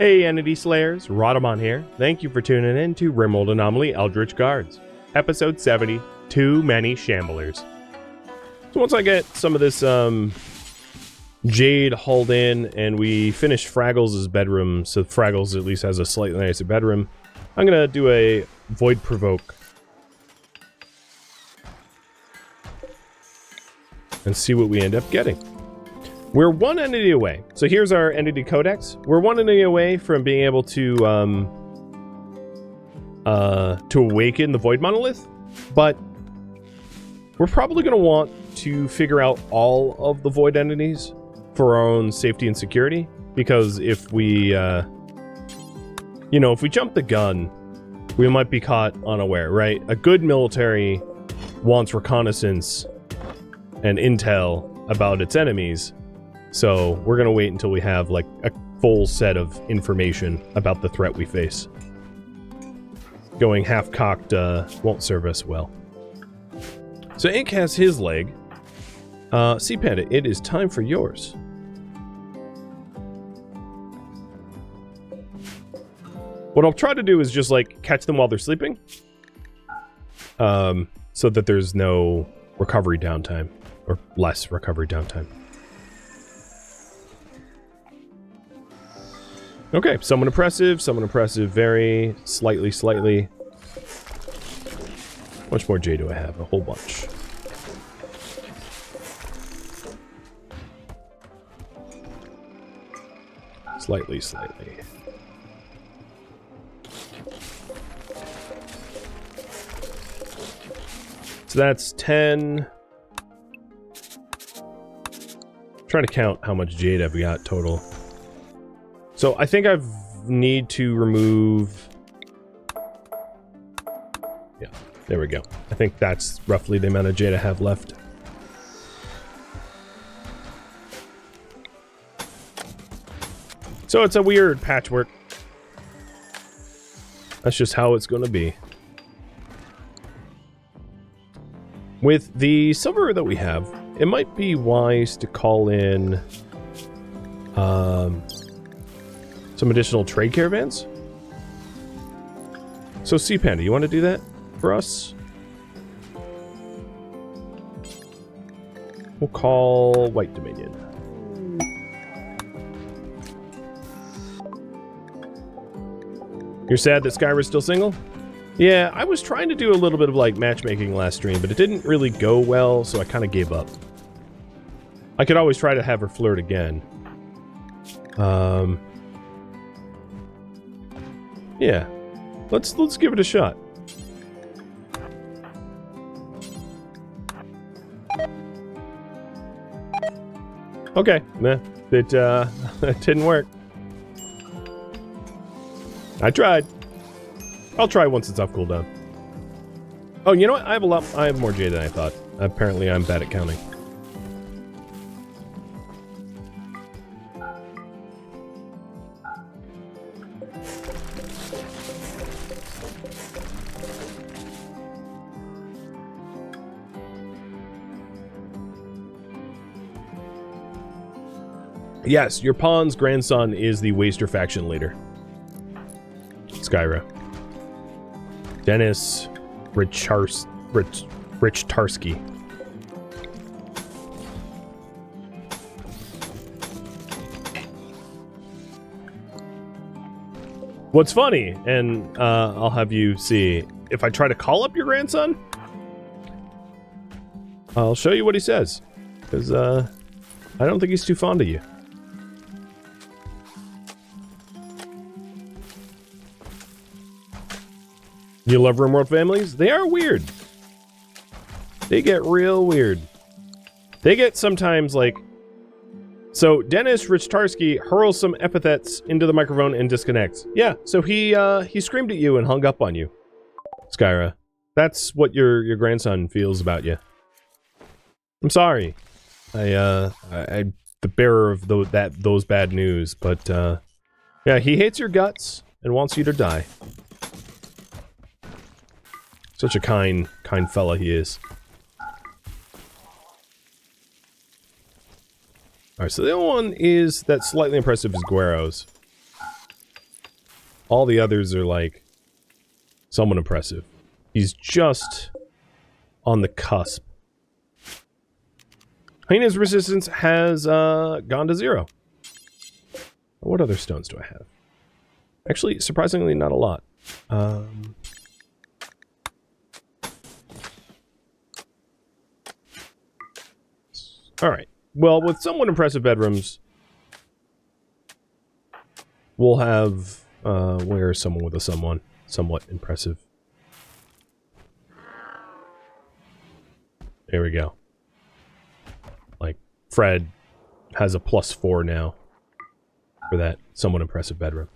Hey Entity Slayers, Rhadamant here. Thank you for tuning in to RimWorld Anomaly Eldritch Guards, Episode 70, Too Many Shamblers. So once I get some of this jade hauled in and we finish Fraggles' bedroom, so Fraggles at least has a slightly nicer bedroom, I'm gonna do a Void Provoke and see what we end up getting. We're one entity away. So here's our entity codex. We're one entity away from being able to awaken the Void Monolith, but we're probably going to want to figure out all of the Void entities for our own safety and security, because if we, if we jump the gun, we might be caught unaware, right? A good military wants reconnaissance and intel about its enemies. So we're going to wait until we have like a full set of information about the threat we face. Going half-cocked won't serve us well. So Ink has his leg. Sea Panda, it is time for yours. What I'll try to do is just like catch them while they're sleeping. So that there's no recovery downtime, or less recovery downtime. Okay, someone oppressive, very slightly. How much more J do I have? A whole bunch. Slightly. So that's 10. I'm trying to count how much jade I've got total. So I think I need to remove... Yeah, there we go. I think that's roughly the amount of jade I have left. So it's a weird patchwork. That's just how it's going to be. With the silver that we have, it might be wise to call in... some additional trade caravans. So Sea Panda, you want to do that for us? We'll call White Dominion. You're sad that Skyra's still single? Yeah, I was trying to do a little bit of like matchmaking last stream, but it didn't really go well, so I kind of gave up. I could always try to have her flirt again. Yeah, let's give it a shot. Okay, nah, it didn't work. I tried. I'll try once it's off cooldown. Oh, you know what? I have more jade than I thought. Apparently, I'm bad at counting. Yes, your pawn's grandson is the Waster faction leader. Skyra. Dennis Richtarsky. What's funny, and I'll have you see, if I try to call up your grandson, I'll show you what he says. Because I don't think he's too fond of you. You love RimWorld families? They are weird. They get real weird. They get sometimes like... So, Dennis Richtarsky hurls some epithets into the microphone and disconnects. Yeah, so he screamed at you and hung up on you. Skyra. That's what your grandson feels about you. I'm sorry. I'm the bearer of those bad news, but yeah, he hates your guts and wants you to die. Such a kind fella he is. Alright, so the other one is that slightly impressive is Guero's. All the others are like somewhat impressive. He's just on the cusp. Hyena's resistance has gone to 0. What other stones do I have? Actually, surprisingly, not a lot. Alright. Well, with somewhat impressive bedrooms, we'll have... where is someone with a somewhat impressive? There we go. Like, Fred has a +4 now for that somewhat impressive bedroom.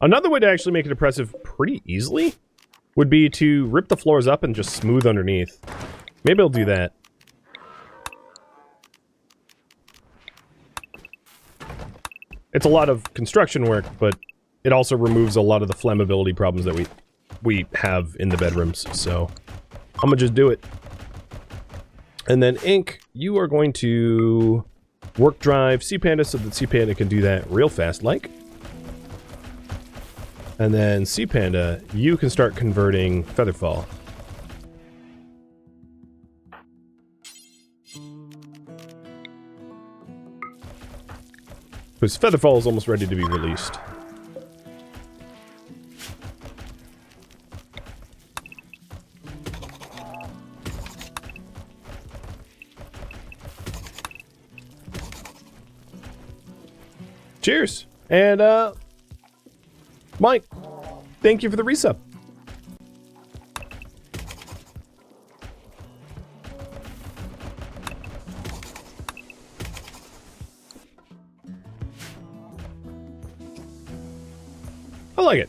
Another way to actually make it impressive pretty easily would be to rip the floors up and just smooth underneath. Maybe I'll do that. It's a lot of construction work, but it also removes a lot of the flammability problems that we have in the bedrooms, so I'm gonna just do it. And then Ink, you are going to work drive C-Panda so that C-Panda can do that real fast, like. And then C-Panda, you can start converting Featherfall. Because Featherfall is almost ready to be released. Cheers! And, Mike, thank you for the resub. I like it.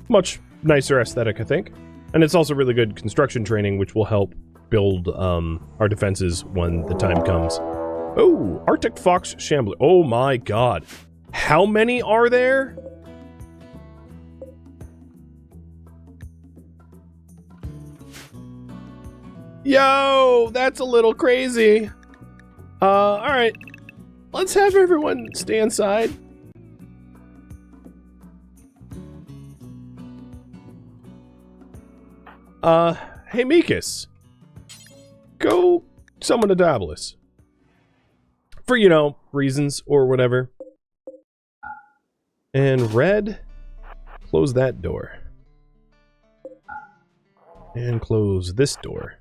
Much nicer aesthetic, I think. And it's also really good construction training, which will help build our defenses when the time comes. Oh, Arctic Fox Shambler. Oh my god. How many are there? Yo, that's a little crazy. Alright. Let's have everyone stay inside. Hey Mikas. Go summon a Daedalus. For, you know, reasons or whatever. And Red, close that door. And close this door.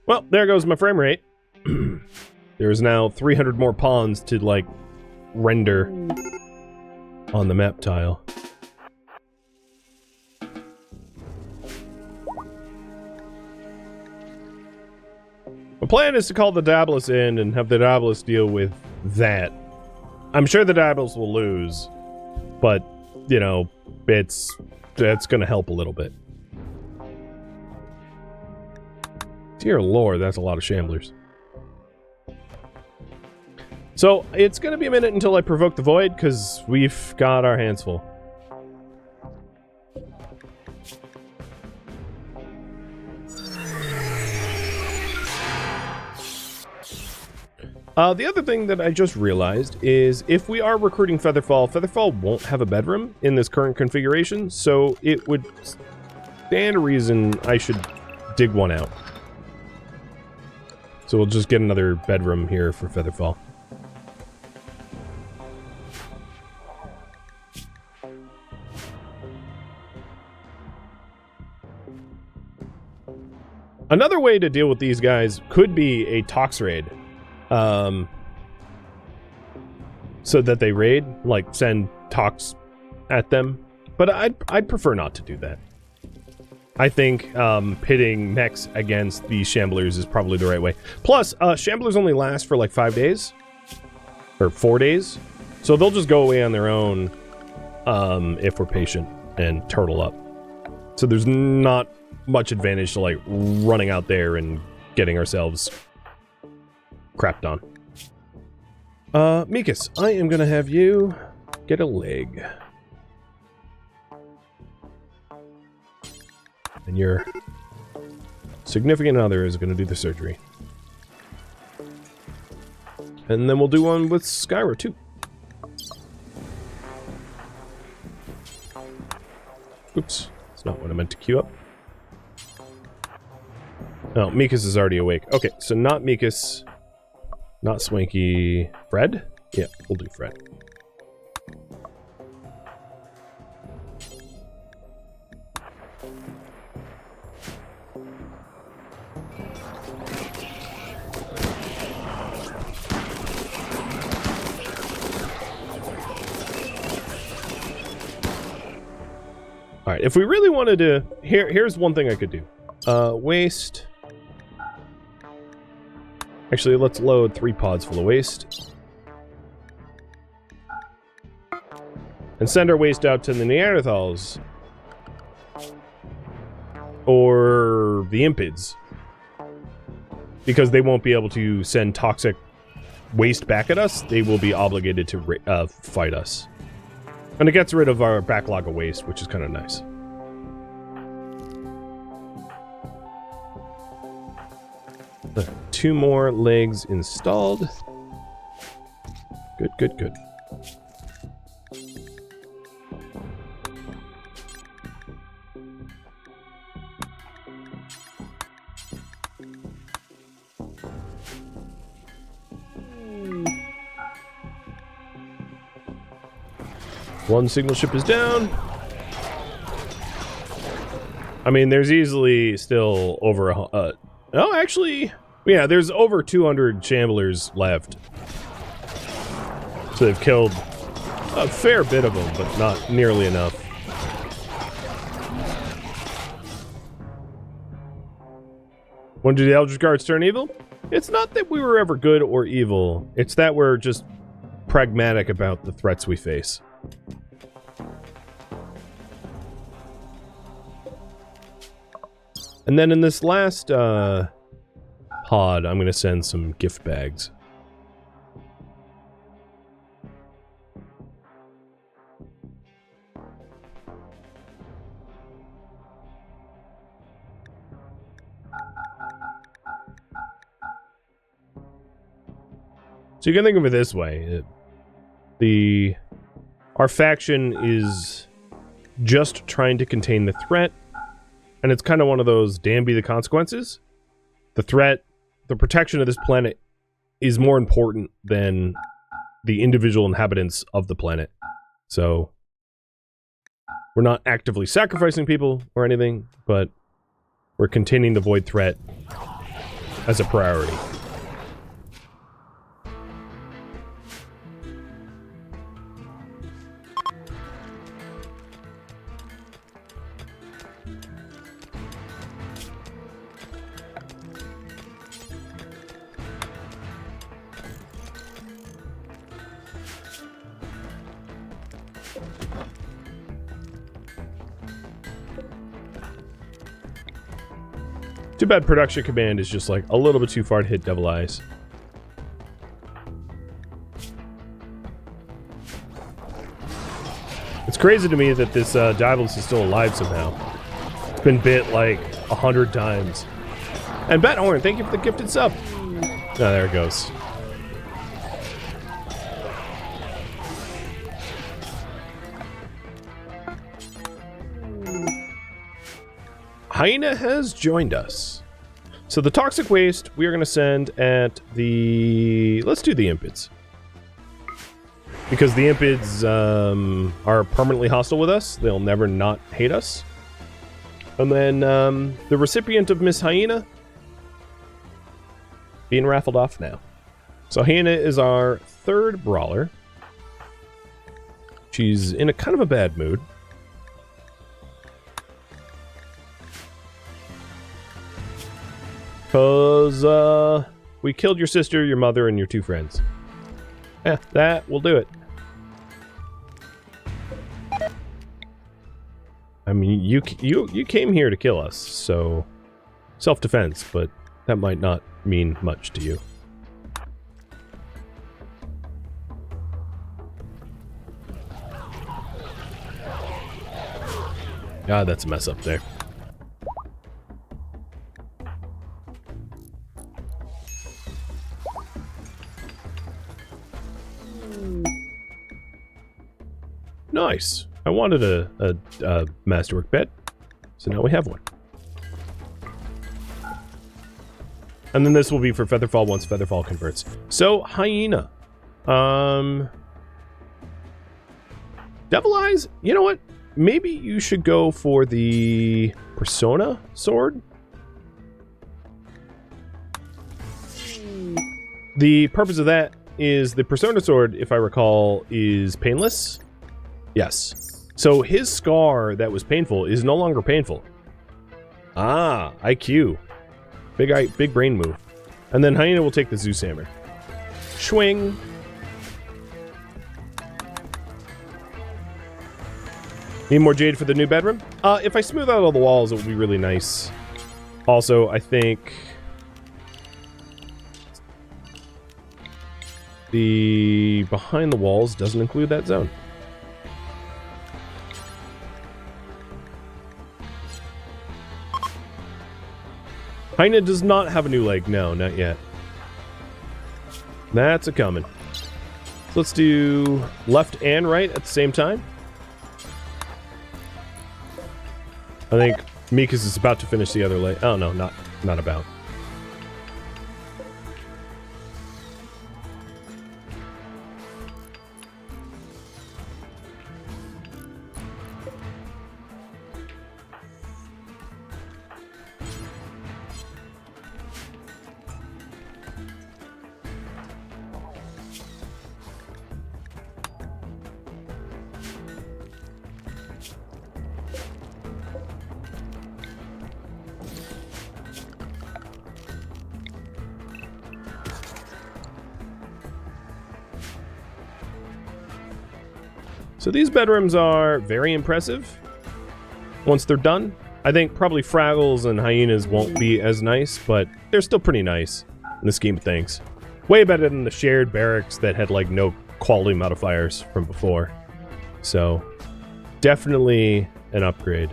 Well, there goes my frame rate. There's now 300 more pawns to, like, render on the map tile. My plan is to call the Daedalus in and have the Daedalus deal with that. I'm sure the Daedalus will lose, but, you know, that's gonna help a little bit. Dear Lord, that's a lot of Shamblers. So, it's gonna be a minute until I provoke the Void, because we've got our hands full. The other thing that I just realized is if we are recruiting Featherfall, Featherfall won't have a bedroom in this current configuration, so it would stand a reason I should dig one out. So we'll just get another bedroom here for Featherfall. Another way to deal with these guys could be a Tox raid. So that they raid, like send Tox at them. But I'd prefer not to do that. I think pitting mechs against these Shamblers is probably the right way. Plus, Shamblers only last for like 5 days. Or 4 days. So they'll just go away on their own if we're patient and turtle up. So there's not much advantage to like running out there and getting ourselves crapped on. Mikas, I am gonna have you get a leg. And your significant other is going to do the surgery. And then we'll do one with Skyra, too. Oops. That's not what I meant to queue up. Oh, Mikas is already awake. Okay, so not Mikas. Not Swanky. Fred? Yeah, we'll do Fred. Alright, if we really wanted to... Here's one thing I could do. Waste... Actually, let's load 3 pods full of waste. And send our waste out to the Neanderthals. Or the Impids. Because they won't be able to send toxic waste back at us. They will be obligated to fight us. And it gets rid of our backlog of waste, which is kind of nice. The 2 more legs installed. Good, good, good. One signal ship is down. I mean, there's easily still over a... oh, actually... yeah, there's over 200 Shamblers left. So they've killed a fair bit of them, but not nearly enough. When do the Eldritch Guards turn evil? It's not that we were ever good or evil. It's that we're just pragmatic about the threats we face. And then in this last pod, I'm going to send some gift bags. So you can think of it this way. Our faction is just trying to contain the threat, and it's kind of one of those damn be the consequences. The threat, the protection of this planet is more important than the individual inhabitants of the planet. So we're not actively sacrificing people or anything, but we're containing the void threat as a priority. Too bad production command is just like a little bit too far to hit Devil Eyes. It's crazy to me that this Diabolus is still alive somehow. It's been bit like 100 times. And Bathorn, thank you for the gifted sub. Oh, there it goes. Hyena has joined us. So the toxic waste we are going to send at the... let's do the Impids. Because the Impids are permanently hostile with us. They'll never not hate us. And then the recipient of Miss Hyena being raffled off now. So Hyena is our third brawler. She's in a kind of a bad mood. Because, we killed your sister, your mother, and your 2 friends. Yeah, that will do it. I mean, you came here to kill us, so... self-defense, but that might not mean much to you. God, that's a mess up there. Nice. I wanted a masterwork bed, so now we have one. And then this will be for Featherfall once Featherfall converts. So, Hyena. Devil Eyes, you know what? Maybe you should go for the Persona sword. The purpose of that is the Persona sword, if I recall, is painless. Yes. So his scar that was painful is no longer painful. Ah, IQ. Big brain move. And then Hyena will take the Zeus Hammer. Swing. Need more jade for the new bedroom? If I smooth out all the walls, it would be really nice. Also, I think the behind the walls doesn't include that zone. Hyena does not have a new leg. No, not yet. That's a coming. So let's do left and right at the same time. I think Mikas is about to finish the other leg. Oh no, not about. So these bedrooms are very impressive once they're done. I think probably Fraggles and Hyenas won't be as nice, but they're still pretty nice in the scheme of things. Way better than the shared barracks that had like no quality modifiers from before. So definitely an upgrade.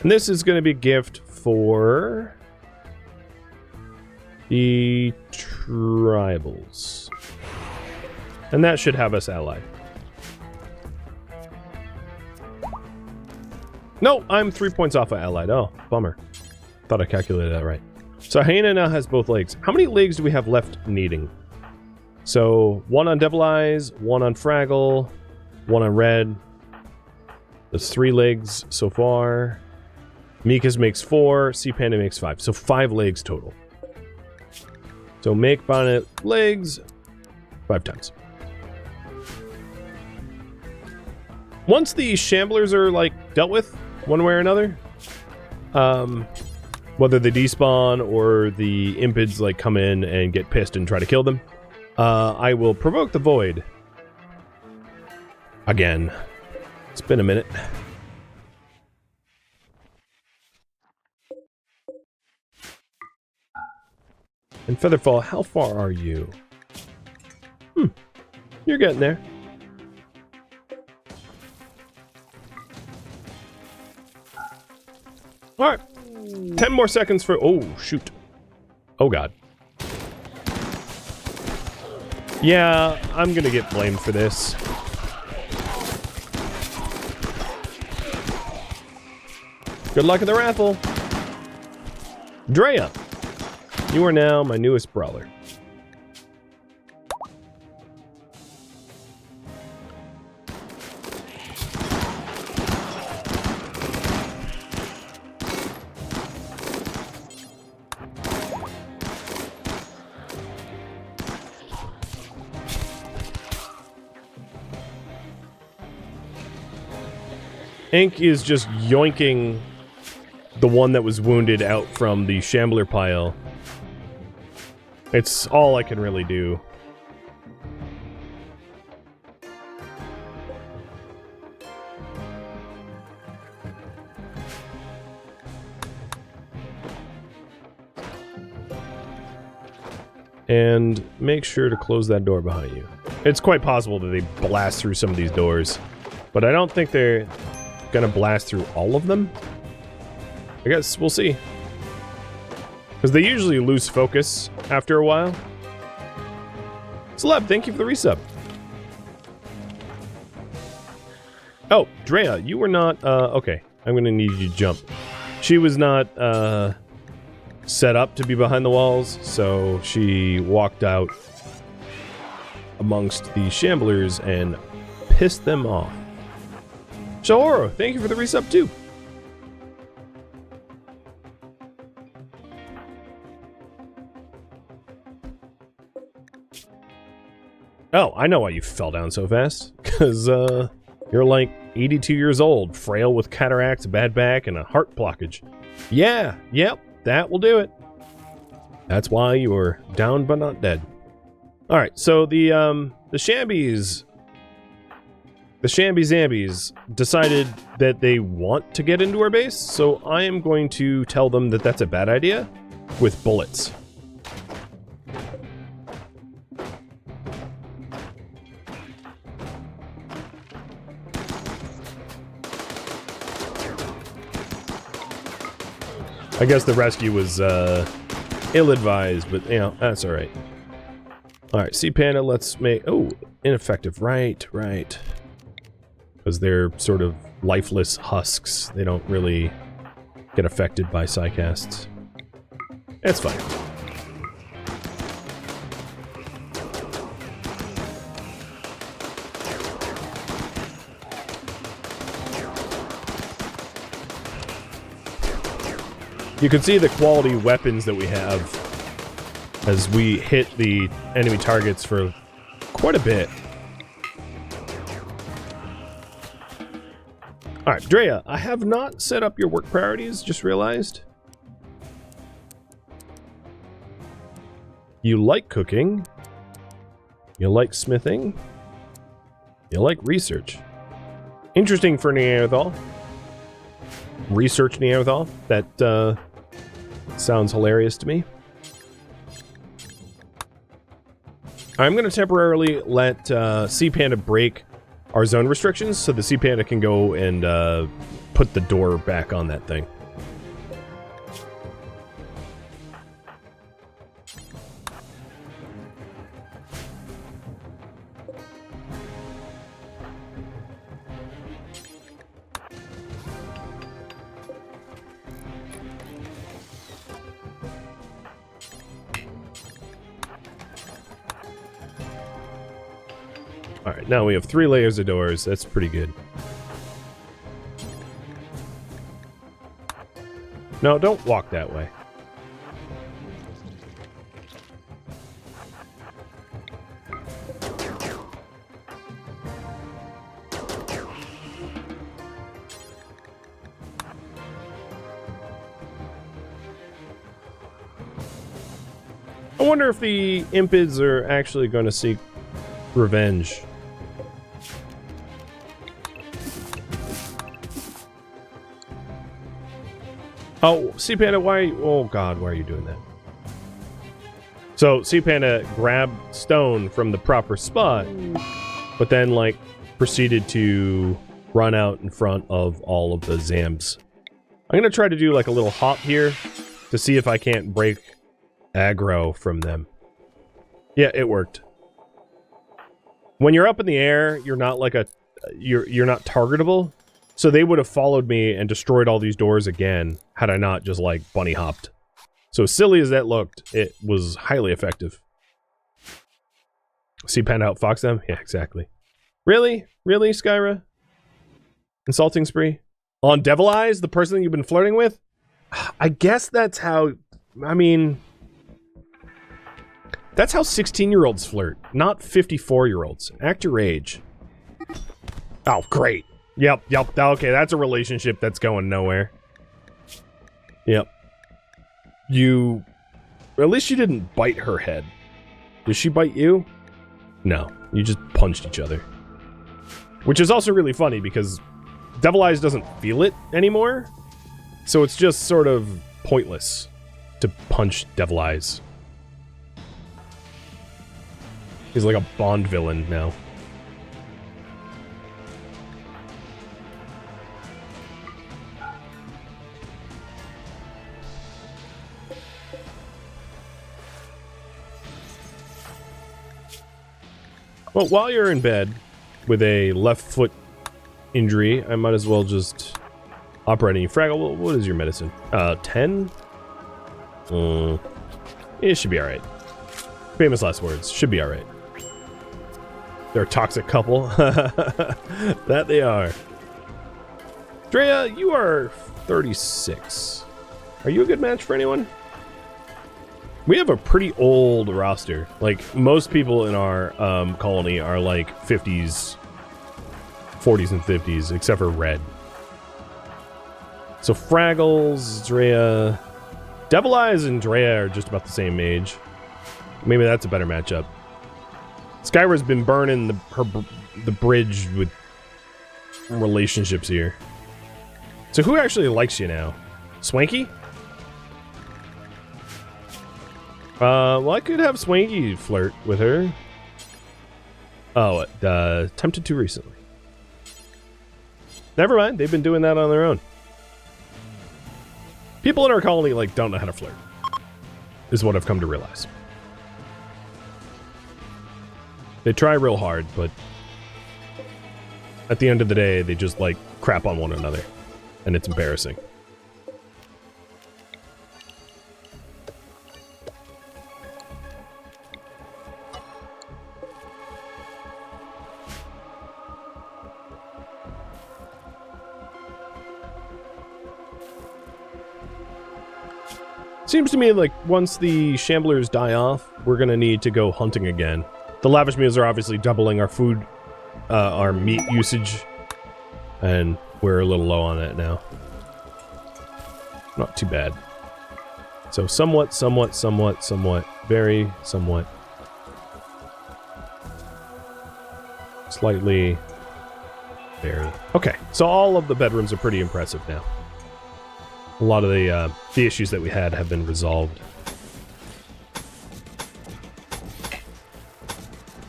And this is going to be a gift for the tribals. And that should have us allied. No, I'm 3 points off of allied. Oh, bummer. Thought I calculated that right. So Hyena now has both legs. How many legs do we have left needing? So one on Devil Eyes, one on Fraggle, one on Red. That's 3 legs so far. Mikas makes 4, Sea Panda makes 5. So 5 legs total. So make Bonnet legs 5 times. Once the Shamblers are like dealt with one way or another, whether they despawn or the Impids like come in and get pissed and try to kill them, I will provoke the Void again. It's been a minute. And Featherfall, how far are you? You're getting there. Alright. 10 more seconds for... Oh, shoot. Oh, God. Yeah, I'm gonna get blamed for this. Good luck at the raffle. Drea. You are now my newest brawler. Ink is just yoinking the one that was wounded out from the Shambler pile. It's all I can really do. And make sure to close that door behind you. It's quite possible that they blast through some of these doors, but I don't think they're gonna blast through all of them. I guess we'll see. Because they usually lose focus after a while. Celeb, thank you for the resub. Oh, Drea, you were not, okay. I'm gonna need you to jump. She was not, set up to be behind the walls, so she walked out amongst the Shamblers and pissed them off. Shahoro, thank you for the resub too. Oh, I know why you fell down so fast. Because, you're like 82 years old, frail with cataracts, a bad back, and a heart blockage. Yeah, yep, that will do it. That's why you were down but not dead. Alright, so the Shambies... The Shambi-Zambies decided that they want to get into our base, so I am going to tell them that that's a bad idea with bullets. I guess the rescue was ill-advised, but you know, that's alright. Alright, Sea Panda, let's make... Oh, ineffective. Right. Because they're sort of lifeless husks. They don't really get affected by psycasts. That's fine. You can see the quality weapons that we have as we hit the enemy targets for quite a bit. Alright, Drea, I have not set up your work priorities, just realized. You like cooking. You like smithing. You like research. Interesting for Neanderthal. Research Neanderthal. That sounds hilarious to me. I'm going to temporarily let Sea Panda break our zone restrictions so the Sea Panda can go and put the door back on that thing. Alright, now we have 3 layers of doors. That's pretty good. No, don't walk that way. I wonder if the Impids are actually going to seek revenge. Oh, Sea Panda, why? Oh god, why are you doing that? So, Sea Panda grabbed stone from the proper spot, but then, like, proceeded to run out in front of all of the Zambs. I'm gonna try to do, like, a little hop here to see if I can't break aggro from them. Yeah, it worked. When you're up in the air, you're not like a... You're not targetable. So they would have followed me and destroyed all these doors again had I not just, like, bunny hopped. So silly as that looked, it was highly effective. Sea Panda outfox them? Yeah, exactly. Really? Really, Skyra? Insulting spree? On Devil Eyes, the person that you've been flirting with? I guess that's how... I mean... That's how 16-year-olds flirt, not 54-year-olds. Act your age. Oh, great. Yep. Okay, that's a relationship that's going nowhere. Yep. You... At least you didn't bite her head. Did she bite you? No. You just punched each other. Which is also really funny because Devil Eyes doesn't feel it anymore. So it's just sort of pointless to punch Devil Eyes. He's like a Bond villain now. Well, while you're in bed with a left foot injury, I might as well just operate on you. Fraggle, what is your medicine? 10? It should be alright. Famous last words. Should be alright. They're a toxic couple. That they are. Drea, you are 36. Are you a good match for anyone? We have a pretty old roster. Like, most people in our colony are like 50s, 40s, and 50s, except for Red. So Fraggles, Drea... Devil Eyes and Drea are just about the same age. Maybe that's a better matchup. Skyra's been burning the bridge with relationships here. So who actually likes you now? Swanky? Well, I could have Swanky flirt with her. Oh, attempted to recently. Never mind, they've been doing that on their own. People in our colony, like, don't know how to flirt. Is what I've come to realize. They try real hard, but at the end of the day, they just, like, crap on one another. And it's embarrassing. Seems to me like once the Shamblers die off, we're gonna need to go hunting again. The lavish meals are obviously doubling our food, our meat usage, and we're a little low on it now. Not too bad. So somewhat, very somewhat. Slightly, very. Okay, so all of the bedrooms are pretty impressive now. A lot of the issues that we had have been resolved.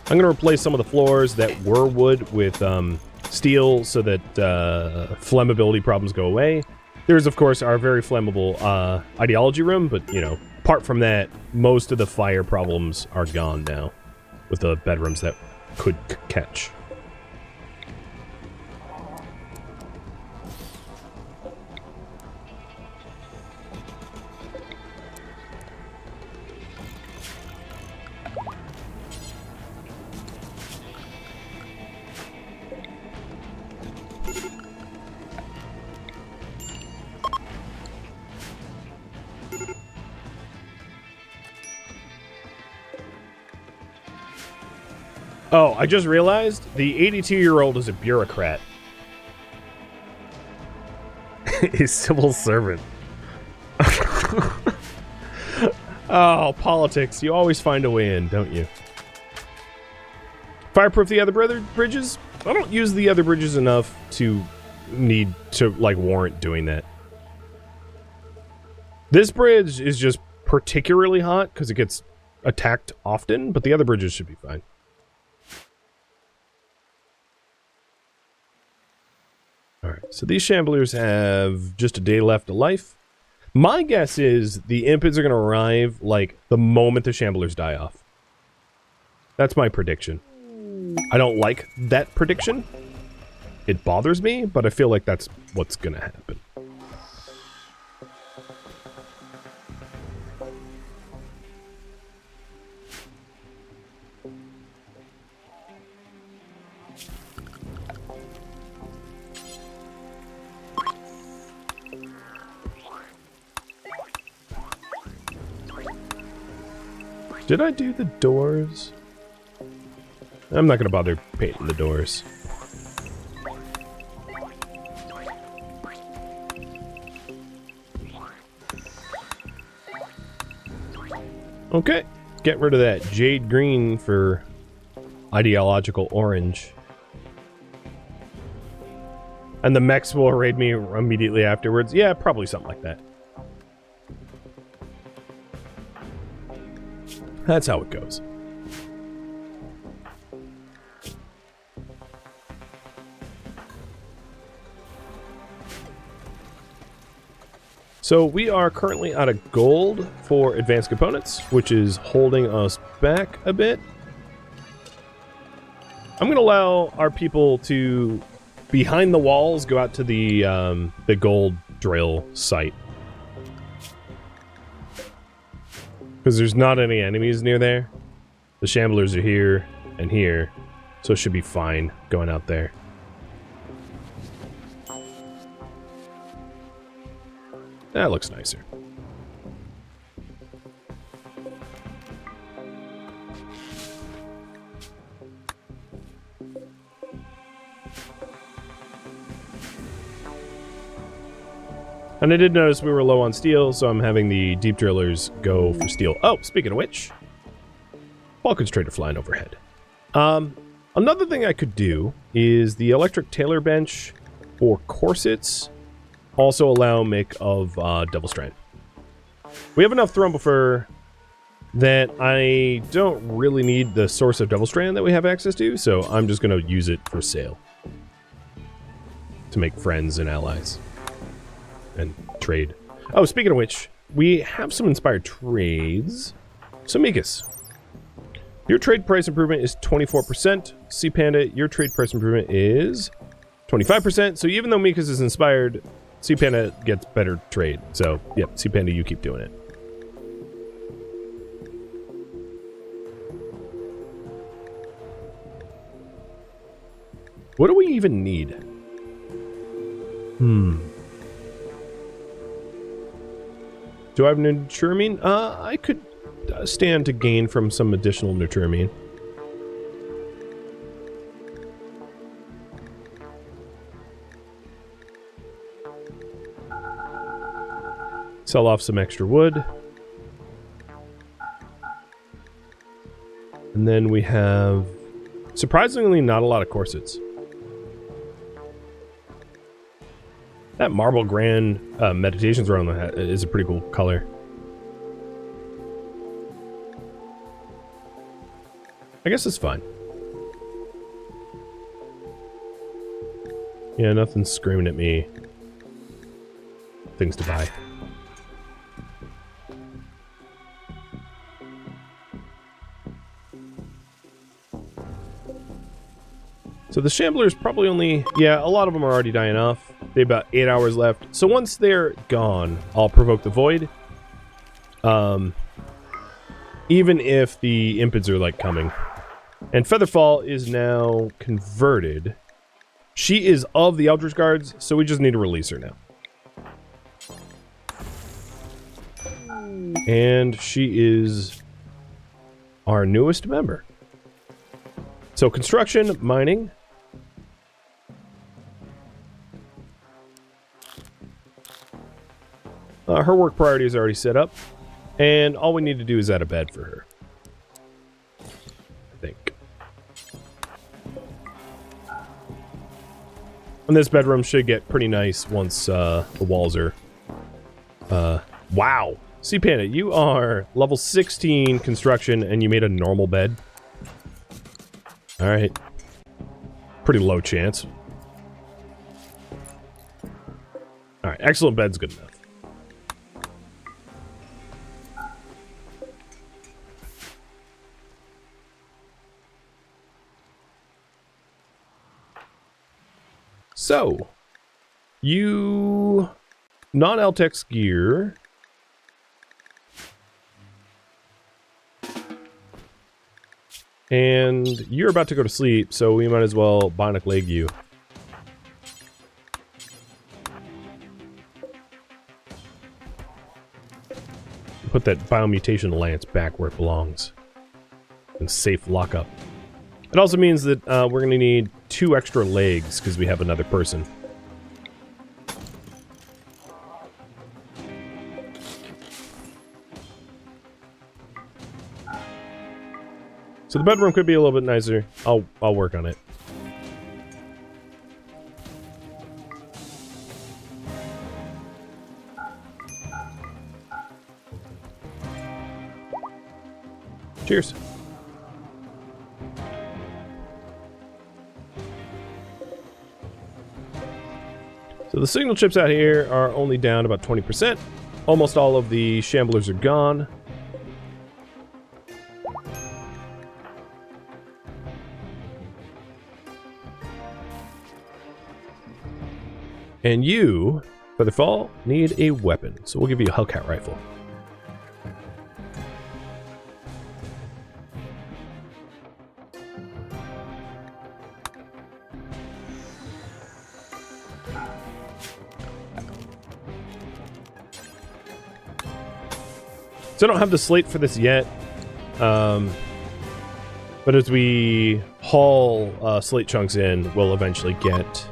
I'm going to replace some of the floors that were wood with steel so that flammability problems go away. There's, of course, our very flammable ideology room, but, you know, apart from that, most of the fire problems are gone now with the bedrooms that could catch. Oh, I just realized the 82-year-old is a bureaucrat. A civil servant. Oh, politics. You always find a way in, don't you? Fireproof the other bridges? I don't use the other bridges enough to need to, like, warrant doing that. This bridge is just particularly hot because it gets attacked often, but the other bridges should be fine. Alright, so these Shamblers have just a day left of life. My guess is the Impids are going to arrive, like, the moment the Shamblers die off. That's my prediction. I don't like that prediction. It bothers me, but I feel like that's what's going to happen. Did I do the doors? I'm not going to bother painting the doors. Okay, get rid of that jade green for ideological orange. And the mechs will raid me immediately afterwards. Yeah, probably something like that. That's how it goes. So we are currently out of gold for advanced components, which is holding us back a bit. I'm going to allow our people to, behind the walls, go out to the gold drill site. Because there's not any enemies near there. The Shamblers are here and here, so it should be fine going out there. That looks nicer. And I did notice we were low on steel, so I'm having the deep drillers go for steel. Oh, speaking of which, Falcon's Trader flying overhead. Another thing I could do is the electric tailor bench for corsets also allow make of double strand. We have enough Thrumble fur that I don't really need the source of double strand that we have access to, so I'm just going to use it for sale to make friends and allies and trade. Oh, speaking of which, we have some inspired trades. So Mikas, your trade price improvement is 24%. Sea Panda, your trade price improvement is 25%. So even though Mikas is inspired, Sea Panda gets better trade. So, yep, Sea Panda, you keep doing it. What do we even need? Do I have Nutrimine? I could stand to gain from some additional Nutrimine. Sell off some extra wood. And then we have, surprisingly, not a lot of corsets. That Marble Grand Meditation Throne is a pretty cool color. I guess it's fine. Yeah, nothing's screaming at me. Things to buy. So the Shamblers probably only... Yeah, a lot of them are already dying off. They have about 8 hours left. So once they're gone, I'll provoke the Void. Even if the Impids are, like, coming. And Featherfall is now converted. She is of the Eldritch Guards, so we just need to release her now. And she is our newest member. So construction, mining... her work priority is already set up, and all we need to do is add a bed for her. I think. And this bedroom should get pretty nice once the walls are... wow! Sea Panda, you are level 16 construction, and you made a normal bed? Alright. Pretty low chance. Alright, excellent bed's good enough. So, you non-Eltex gear. And you're about to go to sleep, so we might as well bionic leg you. Put that biomutation lance back where it belongs. And safe lockup. It also means that we're going to need 2 extra legs because we have another person. So the bedroom could be a little bit nicer. I'll work on it. Cheers. So So the signal chips out here are only down about 20%. Almost all of the Shamblers are gone. And you, Featherfall, need a weapon. So we'll give you a Hellcat rifle. So I don't have the slate for this yet, but as we haul slate chunks in, we'll eventually get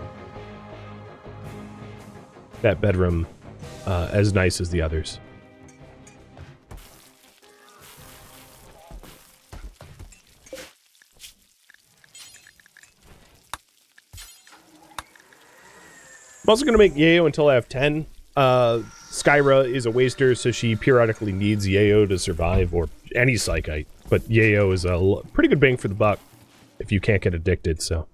that bedroom as nice as the others. I'm also going to make Yayo until I have 10. Skyra is a waster, so she periodically needs Yayo to survive, or any Psychite. But Yayo is a pretty good bang for the buck if you can't get addicted, so.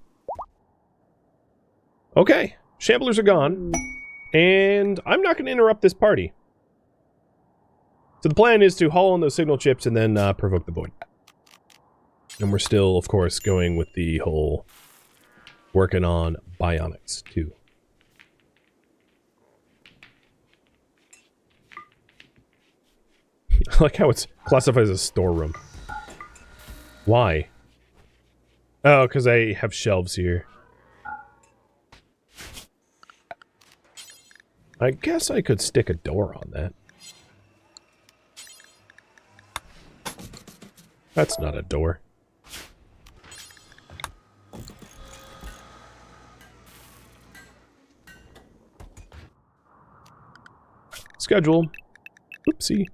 Okay, Shamblers are gone, and I'm not going to interrupt this party. So the plan is to haul in those signal chips and then provoke the void. And we're still, of course, going with the whole working on bionics, too. I like how it's classified as a storeroom. Why? Oh, because I have shelves here. I guess I could stick a door on that. That's not a door. Schedule. Oopsie.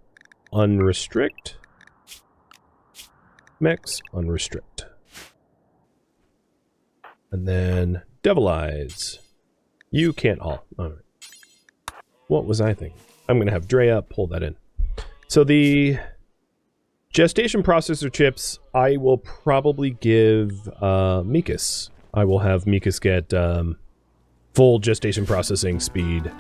Unrestrict. Mix. Unrestrict. And then Devil Eyes. You can't haul. Alright. What was I thinking? I'm going to have Drea pull that in. So the gestation processor chips, I will probably give Mikas. I will have Mikas get full gestation processing speed.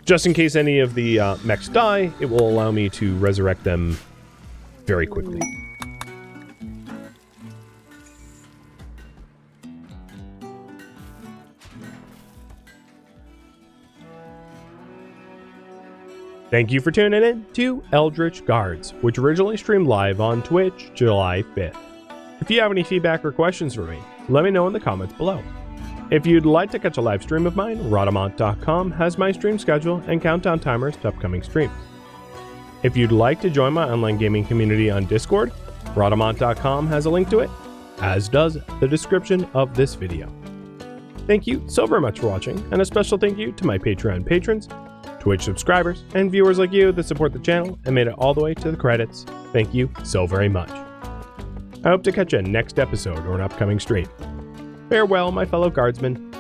Just in case any of the mechs die, it will allow me to resurrect them very quickly. Thank you for tuning in to Eldritch Guards, which originally streamed live on Twitch July 5th. If you have any feedback or questions for me, let me know in the comments below. If you'd like to catch a live stream of mine, Rhadamant.com has my stream schedule and countdown timers to upcoming streams. If you'd like to join my online gaming community on Discord, Rhadamant.com has a link to it, as does the description of this video. Thank you so very much for watching, and a special thank you to my Patreon patrons, Twitch subscribers, and viewers like you that support the channel and made it all the way to the credits. Thank you so very much. I hope to catch you next episode or an upcoming stream. Farewell, my fellow guardsmen.